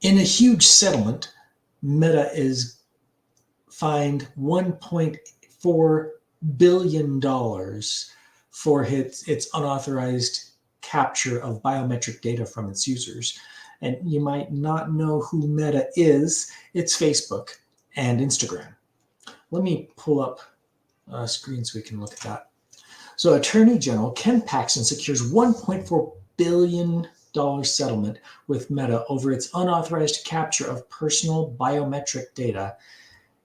In a huge settlement, Meta is fined $1.4 billion for its unauthorized capture of biometric data from its users. And you might not know who Meta is. It's Facebook and Instagram. Let me pull up a screen so we can look at that. So Attorney General Ken Paxton secures $1.4 billion settlement with Meta over its unauthorized capture of personal biometric data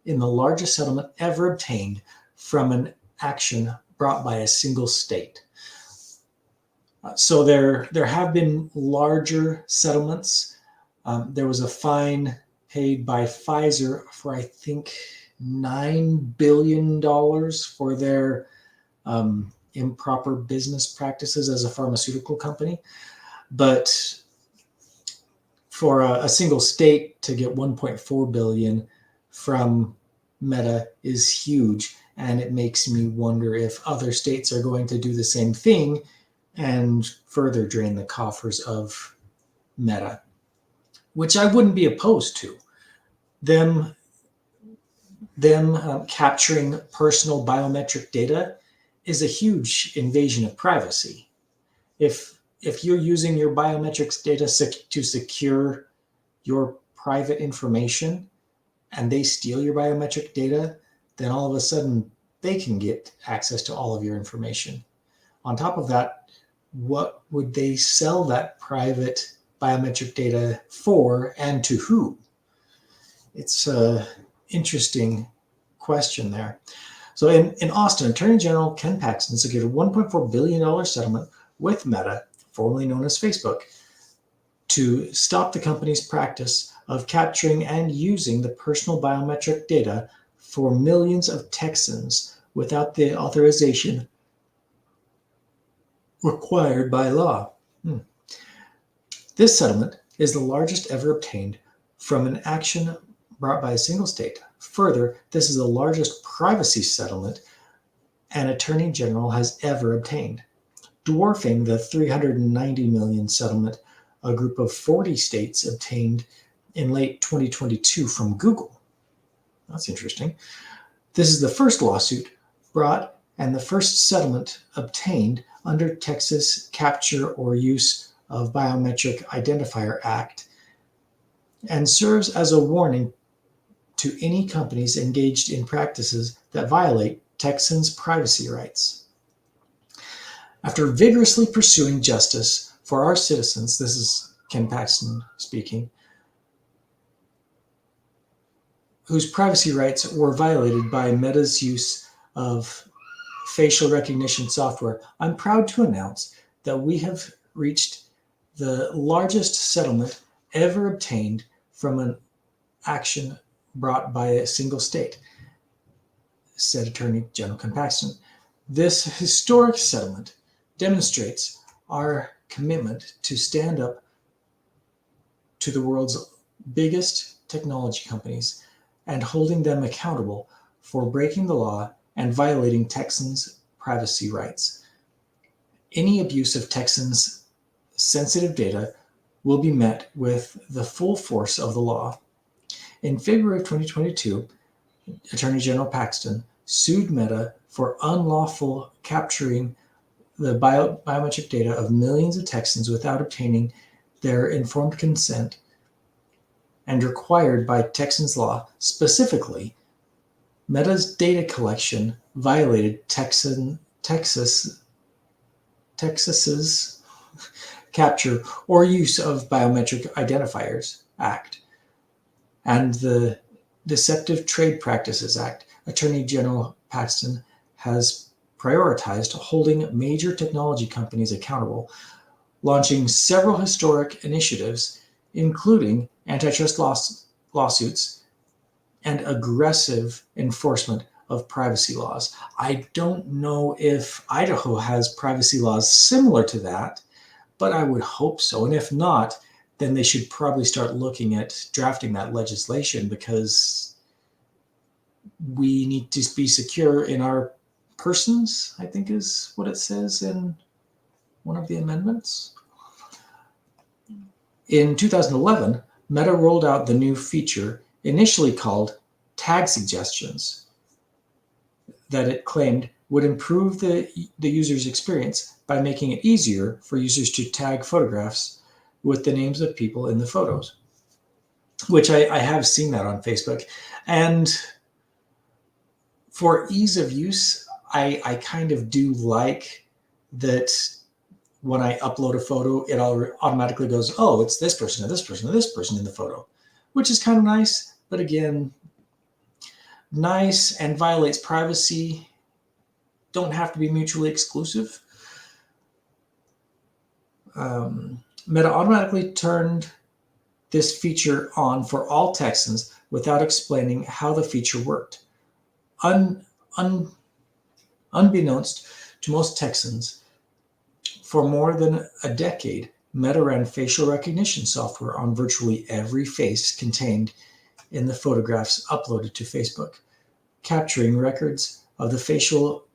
in the largest settlement ever obtained from an action brought by a single state. So there have been larger settlements. There was a fine paid by Pfizer for, I think, $9 billion for their improper business practices as a pharmaceutical company. But for a single state to get $1.4 billion from Meta is huge. And it makes me wonder if other states are going to do the same thing and further drain the coffers of Meta, which I wouldn't be opposed to. Them capturing personal biometric data is a huge invasion of privacy. If you're using your biometrics data to secure your private information and they steal your biometric data, then all of a sudden they can get access to all of your information. On top of that, what would they sell that private biometric data for and to who? It's an interesting question there. So in Austin, Attorney General Ken Paxton secured a $1.4 billion settlement with Meta, formerly known as Facebook, to stop the company's practice of capturing and using the personal biometric data for millions of Texans without the authorization required by law. This settlement is the largest ever obtained from an action brought by a single state. Further, this is the largest privacy settlement an attorney general has ever obtained, dwarfing the $390 million settlement a group of 40 states obtained in late 2022 from Google. That's interesting. This is the first lawsuit brought and the first settlement obtained under Texas Capture or Use of Biometric Identifier Act, and serves as a warning to any companies engaged in practices that violate Texans' privacy rights. After vigorously pursuing justice for our citizens, this is Ken Paxton speaking, whose privacy rights were violated by Meta's use of facial recognition software, I'm proud to announce that we have reached the largest settlement ever obtained from an action brought by a single state, said Attorney General Ken Paxton. This historic settlement demonstrates our commitment to stand up to the world's biggest technology companies and holding them accountable for breaking the law and violating Texans' privacy rights. Any abuse of Texans' sensitive data will be met with the full force of the law. In February of 2022, Attorney General Paxton sued Meta for unlawful capturing the biometric data of millions of Texans without obtaining their informed consent and required by Texans law. Specifically, Meta's data collection violated Texas's Capture or Use of Biometric Identifiers Act and the Deceptive Trade Practices Act. Attorney General Paxton has prioritized holding major technology companies accountable, launching several historic initiatives, including antitrust lawsuits and aggressive enforcement of privacy laws. I don't know if Idaho has privacy laws similar to that, but I would hope so. And if not, then they should probably start looking at drafting that legislation, because we need to be secure in our persons, I think is what it says in one of the amendments. In 2011, Meta rolled out the new feature, initially called Tag Suggestions, that it claimed would improve the user's experience by making it easier for users to tag photographs with the names of people in the photos, which I have seen that on Facebook. And for ease of use, I kind of do like that when I upload a photo, it automatically goes, oh, it's this person, or this person, or this person in the photo, which is kind of nice. But again, nice and violates privacy. Don't have to be mutually exclusive. Meta automatically turned this feature on for all Texans without explaining how the feature worked. Unbeknownst to most Texans, for more than a decade, Meta ran facial recognition software on virtually every face contained in the photographs uploaded to Facebook, capturing records of the facial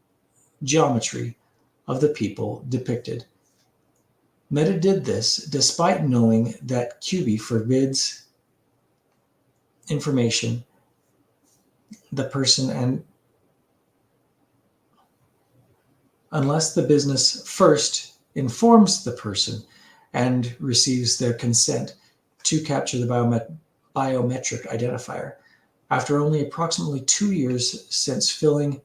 geometry of the people depicted. Meta did this despite knowing that QB forbids information the person and unless the business first informs the person and receives their consent to capture the biometric identifier. After only approximately 2 years since filing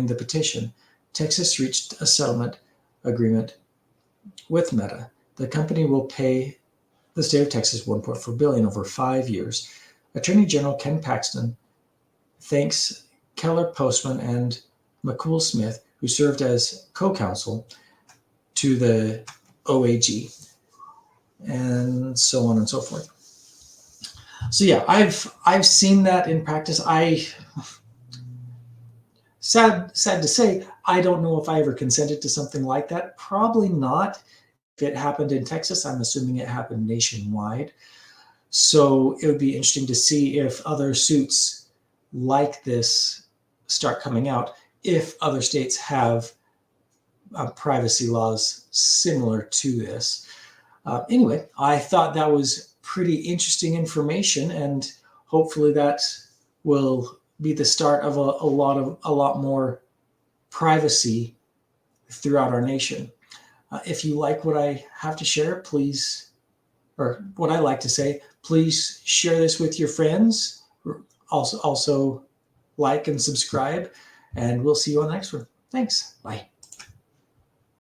the petition, Texas reached a settlement agreement with Meta. The company will pay the state of Texas $1.4 billion over 5 years. Attorney General Ken Paxton thanks Keller Postman and McCool Smith, who served as co-counsel to the OAG, and so on and so forth. So yeah, I've seen that in practice. Sad to say, I don't know if I ever consented to something like that. Probably not. If it happened in Texas, I'm assuming it happened nationwide. So it would be interesting to see if other suits like this start coming out, if other states have privacy laws similar to this. Anyway, I thought that was pretty interesting information, and hopefully that will be the start of a lot more privacy throughout our nation. If you like what I have to share, please, or what I like to say, please share this with your friends. Also like and subscribe, and we'll see you on the next one. Thanks. Bye.